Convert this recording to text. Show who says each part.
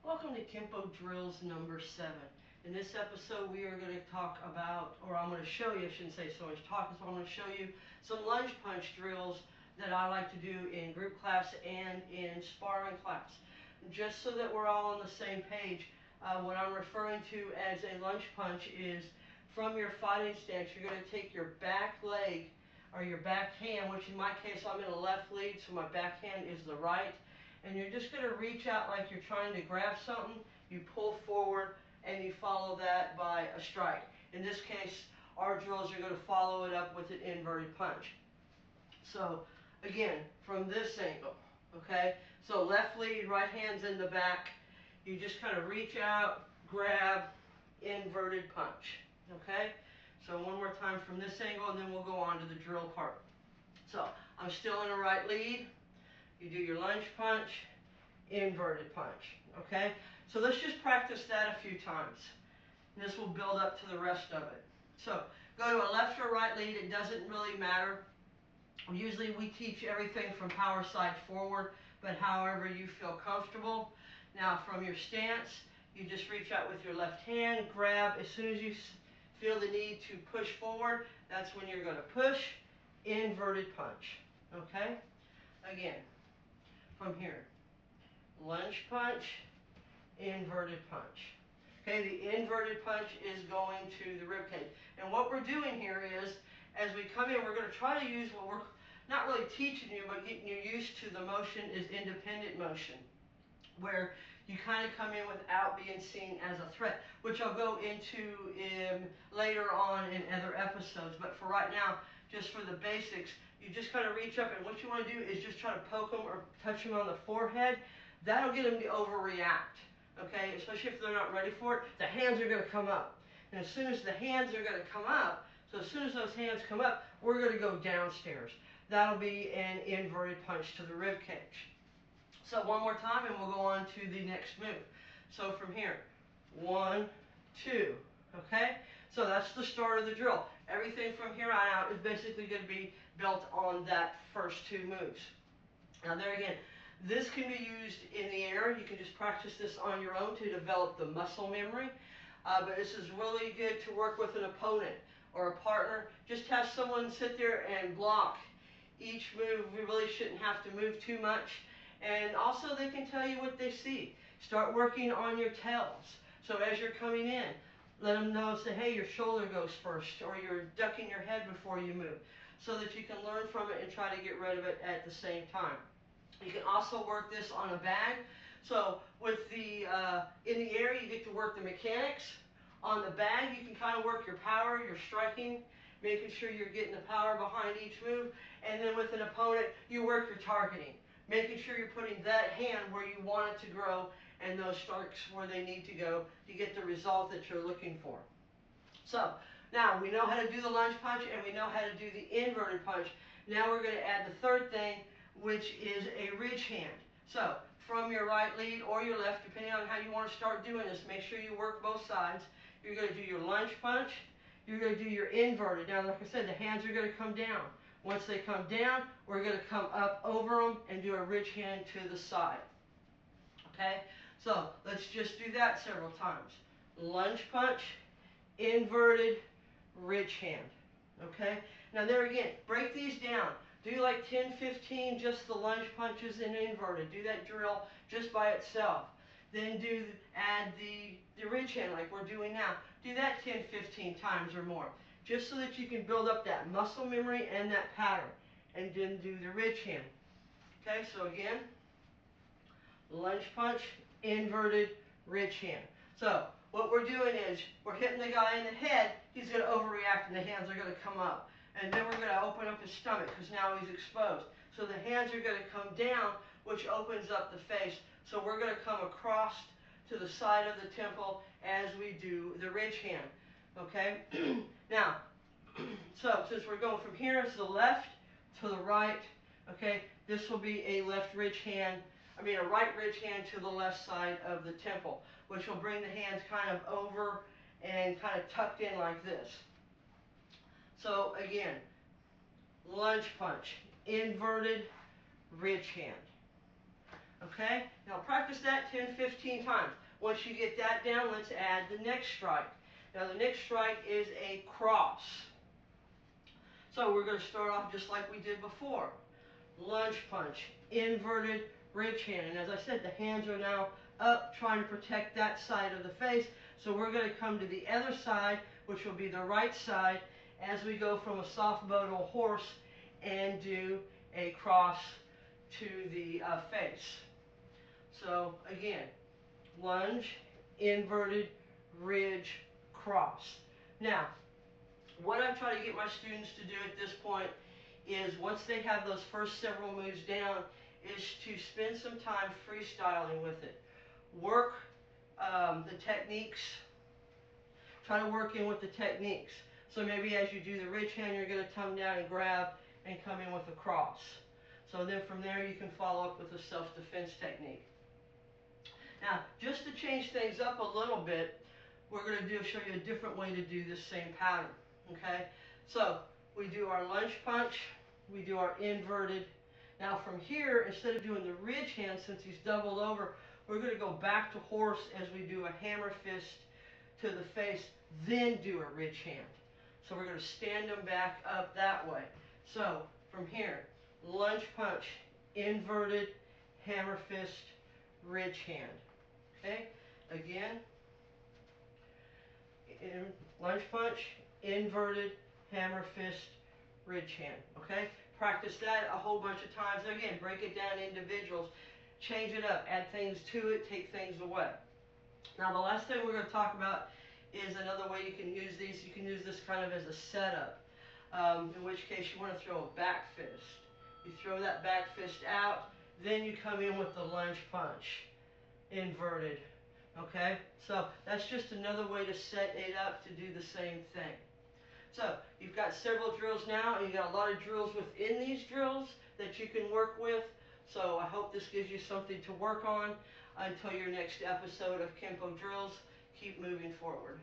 Speaker 1: Welcome to Kenpo Drills number 7. In this episode we are going to talk about, or I'm going to show you, I shouldn't say so much talk, so I'm going to show you some lunge punch drills that I like to do in group class and in sparring class. Just so that we're all on the same page, what I'm referring to as a lunge punch is from your fighting stance, you're going to take your back leg or your back hand, which in my case I'm in a left lead, so my back hand is the right. And you're just going to reach out like you're trying to grab something. You pull forward and you follow that by a strike. In this case, our drills are going to follow it up with an inverted punch. So again, from this angle, okay? So left lead, right hand's in the back. You just kind of reach out, grab, inverted punch, okay? So one more time from this angle and then we'll go on to the drill part. So I'm still in a right lead. You do your lunge punch, inverted punch, okay? So let's just practice that a few times. And this will build up to the rest of it. So go to a left or right lead, it doesn't really matter. Usually we teach everything from power side forward, but however you feel comfortable. Now from your stance, you just reach out with your left hand, grab. As soon as you feel the need to push forward, that's when you're going to push, inverted punch, okay? Again. From here, lunge punch, inverted punch. Okay, the inverted punch is going to the ribcage. And what we're doing here is, as we come in, we're going to try to use what we're not really teaching you, but getting you used to the motion is independent motion, where you kind of come in without being seen as a threat, which I'll go into later on in other episodes. But for right now, just for the basics, you just kind of reach up, and what you want to do is just try to poke them or touch them on the forehead. That'll get them to overreact, okay? Especially if they're not ready for it. The hands are going to come up. And as soon as the hands are going to come up, so as soon as those hands come up, we're going to go downstairs. That'll be an inverted punch to the rib cage. So one more time and we'll go on to the next move. So from here, 1, 2, okay? So that's the start of the drill. Everything from here on out is basically going to be built on that first 2 moves. Now there again, this can be used in the air. You can just practice this on your own to develop the muscle memory. But this is really good to work with an opponent or a partner. Just have someone sit there and block each move. We really shouldn't have to move too much. And also they can tell you what they see. Start working on your tells. So as you're coming in, let them know, say, hey, your shoulder goes first, or you're ducking your head before you move, so that you can learn from it and try to get rid of it at the same time. You can also work this on a bag. So with the in the air, you get to work the mechanics. On the bag, you can kind of work your power, your striking, making sure you're getting the power behind each move. And then with an opponent, you work your targeting, making sure you're putting that hand where you want it to grow and those strikes where they need to go to get the result that you're looking for. So now we know how to do the lunge punch and we know how to do the inverted punch. Now we're going to add the third thing, which is a ridge hand. So from your right lead or your left, depending on how you want to start doing this, make sure you work both sides. You're going to do your lunge punch. You're going to do your inverted. Now, like I said, the hands are going to come down. Once they come down, we're going to come up over them and do a ridge hand to the side. Okay? So let's just do that several times. Lunge punch, inverted, ridge hand. Okay? Now there again, break these down. Do like 10, 15, just the lunge punches and inverted. Do that drill just by itself. Then add the ridge hand like we're doing now. Do that 10, 15 times or more, just so that you can build up that muscle memory and that pattern. And then do the ridge hand. Okay, so again, lunge punch, inverted, ridge hand. So what we're doing is we're hitting the guy in the head. He's going to overreact and the hands are going to come up. And then we're going to open up his stomach because now he's exposed. So the hands are going to come down, which opens up the face. So we're going to come across to the side of the temple as we do the ridge hand. Okay? Now, so since we're going from here to the left to the right, okay, this will be a left ridge hand. A right ridge hand to the left side of the temple, which will bring the hands kind of over and kind of tucked in like this. So again, lunge punch, inverted, ridge hand. Okay? Now practice that 10, 15 times. Once you get that down, let's add the next strike. Now the next strike is a cross. So we're going to start off just like we did before. Lunge punch, inverted ridge hand. And as I said, the hands are now up trying to protect that side of the face. So we're going to come to the other side, which will be the right side, as we go from a soft bow to a horse and do a cross to the face. So again, lunge, inverted, ridge, cross. Now, what I'm trying to get my students to do at this point is, once they have those first several moves down, is to spend some time freestyling with it. Work the techniques. Try to work in with the techniques. So maybe as you do the ridge hand, you're going to come down and grab and come in with a cross. So then from there you can follow up with a self-defense technique. Now, just to change things up a little bit, we're going to show you a different way to do this same pattern. Okay? So we do our lunge punch, we do our inverted. Now from here, instead of doing the ridge hand, since he's doubled over, we're going to go back to horse as we do a hammer fist to the face, then do a ridge hand. So we're going to stand them back up that way. So from here, lunge punch, inverted, hammer fist, ridge hand. Okay? Again, lunge punch, inverted, hammer fist, ridge hand. Okay? Practice that a whole bunch of times. Again, break it down individuals. Change it up. Add things to it. Take things away. Now, the last thing we're going to talk about is another way you can use these. You can use this kind of as a setup, in which case you want to throw a back fist. You throw that back fist out, then you come in with the lunge punch, inverted. Okay? So that's just another way to set it up to do the same thing. So you've got several drills now, and you've got a lot of drills within these drills that you can work with. So I hope this gives you something to work on. Until your next episode of Kenpo Drills, keep moving forward.